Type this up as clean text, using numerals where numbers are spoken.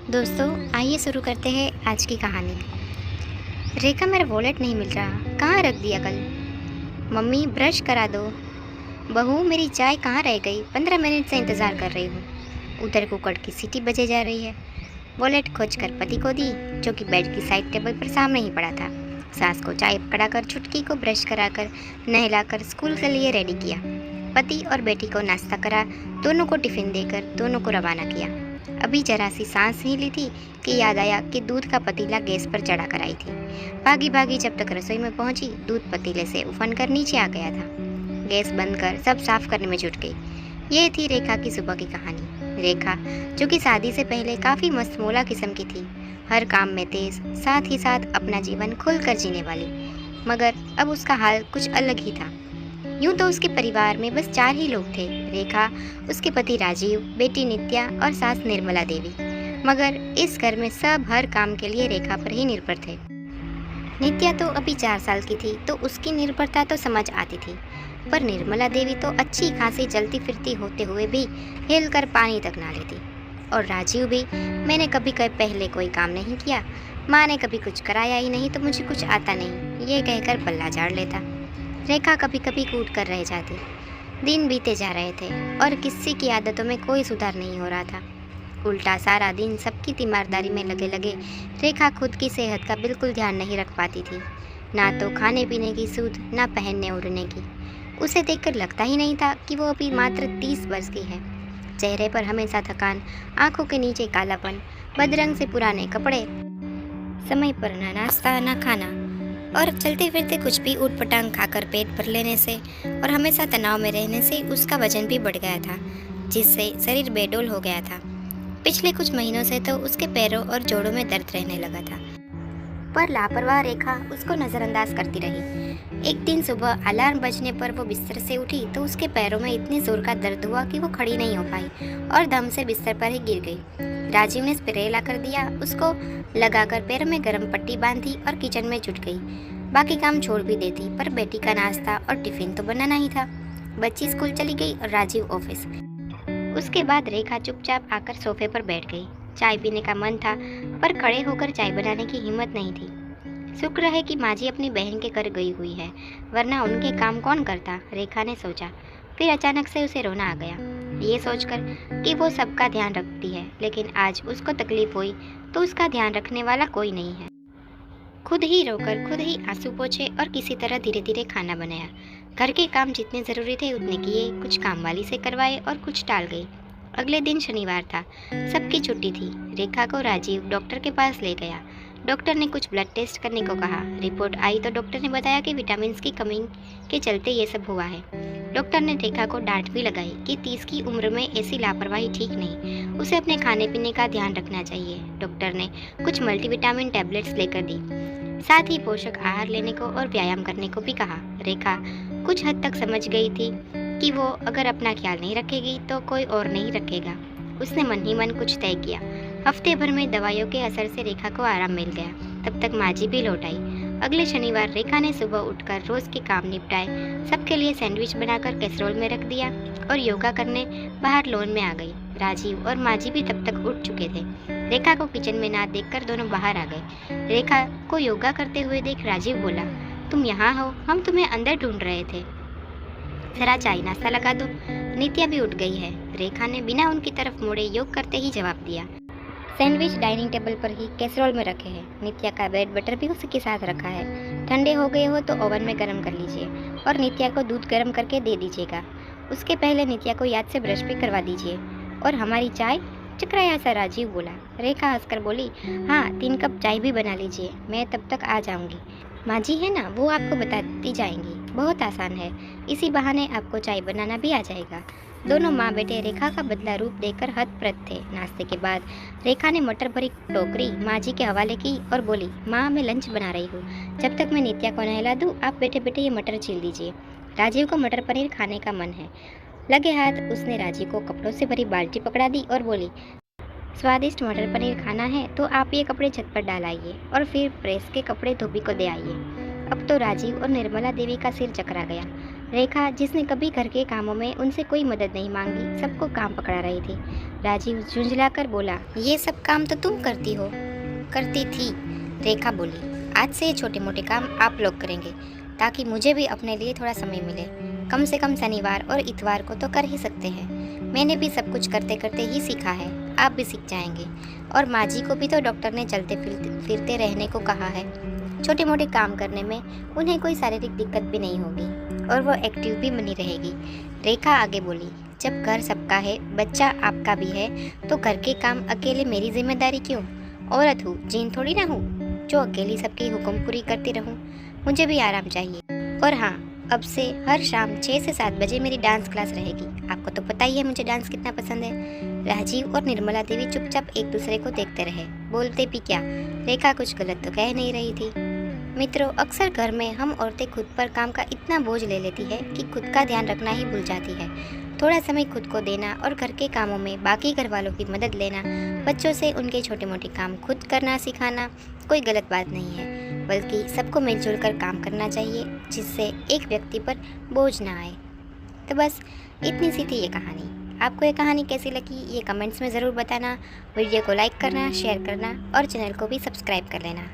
दोस्तों, आइए शुरू करते हैं आज की कहानी। रेखा, मेरा वॉलेट नहीं मिल रहा, कहाँ रख दिया कल? मम्मी, ब्रश करा दो। बहू, मेरी चाय कहाँ रह गई? 15 मिनट से इंतज़ार कर रही हूँ। उधर कुकर की सीटी बजे जा रही है। वॉलेट खोज कर पति को दी, जो कि बेड की साइड टेबल पर सामने ही पड़ा था। सास को चाय पकड़ाकर, छुटकी को ब्रश कराकर, नहलाकर स्कूल के लिए रेडी किया। पति और बेटी को नाश्ता करा, दोनों को टिफ़िन देकर दोनों को रवाना किया। अभी जरा सी सांस ही ली थी कि याद आया कि दूध का पतीला गैस पर चढ़ा कर आई थी। भागी भागी जब तक रसोई में पहुंची, दूध पतीले से उफन कर नीचे आ गया था। गैस बंद कर सब साफ करने में जुट गई। ये थी रेखा की सुबह की कहानी। रेखा, जो कि शादी से पहले काफ़ी मस्तमौला किस्म की थी, हर काम में तेज, साथ ही साथ अपना जीवन खुलकर जीने वाली, मगर अब उसका हाल कुछ अलग ही था। यूं तो उसके परिवार में बस 4 ही लोग थे, रेखा, उसके पति राजीव, बेटी नित्या और सास निर्मला देवी। मगर इस घर में सब हर काम के लिए रेखा पर ही निर्भर थे। नित्या तो अभी 4 साल की थी, तो उसकी निर्भरता तो समझ आती थी, पर निर्मला देवी तो अच्छी खासी चलती फिरती होते हुए भी हिल कर पानी तक ना लेती। और राजीव भी, मैंने कभी पहले कोई काम नहीं किया, माँ ने कभी कुछ कराया ही नहीं, तो मुझे कुछ आता नहीं, ये कहकर पल्ला झाड़ लेता। रेखा कभी कभी कूद कर रह जाती। दिन बीते जा रहे थे और किसी की आदतों में कोई सुधार नहीं हो रहा था। उल्टा सारा दिन सबकी तीमारदारी में लगे लगे रेखा खुद की सेहत का बिल्कुल ध्यान नहीं रख पाती थी। ना तो खाने पीने की सूध, ना पहनने ओढ़ने की। उसे देखकर लगता ही नहीं था कि वो अभी मात्र 30 वर्ष की है। चेहरे पर हमेशा थकान, आंखों के नीचे कालापन, बदरंग से पुराने कपड़े, समय पर ना नाश्ता ना खाना, और चलते फिरते कुछ भी ऊटपटांग खाकर पेट भर लेने से और हमेशा तनाव में रहने से उसका वजन भी बढ़ गया था, जिससे शरीर बेडोल हो गया था। पिछले कुछ महीनों से तो उसके पैरों और जोड़ों में दर्द रहने लगा था, पर लापरवाह रेखा उसको नज़रअंदाज करती रही। एक दिन सुबह अलार्म बजने पर वो बिस्तर से उठी तो उसके पैरों में इतने जोर का दर्द हुआ कि वो खड़ी नहीं हो पाई और दम से बिस्तर पर ही गिर गई। राजीव ने स्प्रे लाकर दिया, उसको लगाकर पैरों में गर्म पट्टी बांधी और किचन में जुट गई। बाकी काम छोड़ भी देती, पर बेटी का नाश्ता और टिफिन तो बनाना ही था। बच्ची स्कूल चली गई और राजीव ऑफिस। उसके बाद रेखा चुपचाप आकर सोफे पर बैठ गई। चाय पीने का मन था, पर खड़े होकर चाय बनाने की हिम्मत नहीं थी। शुक्र है कि माँ जी अपनी बहन के घर गई हुई है, वरना उनके काम कौन करता, रेखा ने सोचा। फिर अचानक से उसे रोना आ गया, ये सोचकर कि वो सबका ध्यान रखती है, लेकिन आज उसको तकलीफ हुई तो उसका ध्यान रखने वाला कोई नहीं है। खुद ही रोकर खुद ही आंसू पोंछे और किसी तरह धीरे धीरे खाना बनाया। घर के काम जितने ज़रूरी थे उतने किए, कुछ काम वाली से करवाए और कुछ टाल गई। अगले दिन शनिवार था, सबकी छुट्टी थी। रेखा को राजीव डॉक्टर के पास ले गया। डॉक्टर ने कुछ ब्लड टेस्ट करने को कहा। रिपोर्ट आई तो डॉक्टर ने बताया कि विटामिन की कमी के चलते ये सब हुआ है। डॉक्टर ने रेखा को डांट भी लगाई कि 30 की उम्र में ऐसी लापरवाही ठीक नहीं, उसे अपने खाने पीने का ध्यान रखना चाहिए। डॉक्टर ने कुछ मल्टीविटामिन टैबलेट्स लेकर दी, साथ ही पोषक आहार लेने को और व्यायाम करने को भी कहा। रेखा कुछ हद तक समझ गई थी कि वो अगर अपना ख्याल नहीं रखेगी तो कोई और नहीं रखेगा। उसने मन ही मन कुछ तय किया। हफ्ते भर में दवाइयों के असर से रेखा को आराम मिल गया। तब तक माँ जी भी लौट आई। अगले शनिवार रेखा ने सुबह उठकर रोज के काम निपटाए, सबके लिए सैंडविच बनाकर कैसरोल में रख दिया और योगा करने बाहर लॉन में आ गई। राजीव और माँ जी भी तब तक उठ चुके थे। रेखा को किचन में ना देखकर दोनों बाहर आ गए। रेखा को योगा करते हुए देख राजीव बोला, तुम यहाँ हो, हम तुम्हें अंदर ढूंढ रहे थे, जरा चाय नाश्ता लगा दो। नित्या भी उठ गई है, रेखा ने बिना उनकी तरफ मुड़े योग करते ही जवाब दिया। सैंडविच डाइनिंग टेबल पर ही कैसरोल में रखे हैं। नित्या का ब्रेड बटर भी उसी के साथ रखा है। ठंडे हो गए हो तो ओवन में गर्म कर लीजिए और नित्या को दूध गर्म करके दे दीजिएगा। उसके पहले नित्या को याद से ब्रश भी करवा दीजिए। और हमारी चाय? चकराया सा राजीव बोला। रेखा हंसकर बोली, हाँ, 3 कप चाय भी बना लीजिए, मैं तब तक आ जाऊंगी। माँ जी है ना, वो आपको बताती जाएंगी, बहुत आसान है, इसी बहाने आपको चाय बनाना भी आ जाएगा। दोनों माँ बेटे रेखा का बदला रूप देकर हतप्रभ थे। नाश्ते के बाद रेखा ने मटर भरी टोकरी माँ जी के हवाले की और बोली, माँ, मैं लंच बना रही हूँ, जब तक मैं नित्या को नहला दूँ आप बैठे बैठे ये मटर छील दीजिए। राजीव को मटर पनीर खाने का मन है। लगे हाथ उसने राजीव को कपड़ों से भरी बाल्टी पकड़ा दी और बोली, स्वादिष्ट मटर पनीर खाना है तो आप ये कपड़े छत पर डाल आइए और फिर प्रेस के कपड़े धोबी को दे आइए। अब तो राजीव और निर्मला देवी का सिर चकरा गया। रेखा, जिसने कभी घर के कामों में उनसे कोई मदद नहीं मांगी, सबको काम पकड़ा रही थी। राजीव झुंझलाकर बोला, ये सब काम तो तुम करती हो। करती थी, रेखा बोली। आज से ये छोटे मोटे काम आप लोग करेंगे, ताकि मुझे भी अपने लिए थोड़ा समय मिले। कम से कम शनिवार और इतवार को तो कर ही सकते हैं। मैंने भी सब कुछ करते करते ही सीखा है, आप भी सीख जाएंगे। और माँ जी को भी तो डॉक्टर ने चलते फिरते रहने को कहा है। छोटे मोटे काम करने में उन्हें कोई शारीरिक दिक्कत भी नहीं होगी और वो एक्टिव भी बनी रहेगी। रेखा आगे बोली, जब घर सबका है, बच्चा आपका भी है, तो घर के काम अकेले मेरी जिम्मेदारी क्यों? औरत हूँ, जीन थोड़ी ना हूँ जो अकेली सबकी हुक्म पूरी करती रहूँ। मुझे भी आराम चाहिए। और हाँ, अब से हर शाम 6 से 7 बजे मेरी डांस क्लास रहेगी। आपको तो पता ही है मुझे डांस कितना पसंद है। राजीव और निर्मला देवी चुपचाप एक दूसरे को देखते रहे, बोलते भी क्या। रेखा कुछ गलत तो कह नहीं रही थी। मित्रों, अक्सर घर में हम औरतें खुद पर काम का इतना बोझ ले लेती है कि खुद का ध्यान रखना ही भूल जाती है। थोड़ा समय खुद को देना और घर के कामों में बाकी घर वालों की मदद लेना, बच्चों से उनके छोटे मोटे काम खुद करना सिखाना कोई गलत बात नहीं है, बल्कि सबको मिलजुल कर काम करना चाहिए, जिससे एक व्यक्ति पर बोझ ना आए। तो बस इतनी सी थी ये कहानी। आपको ये कहानी कैसी लगी ये कमेंट्स में ज़रूर बताना। वीडियो को लाइक करना, शेयर करना और चैनल को भी सब्सक्राइब कर लेना।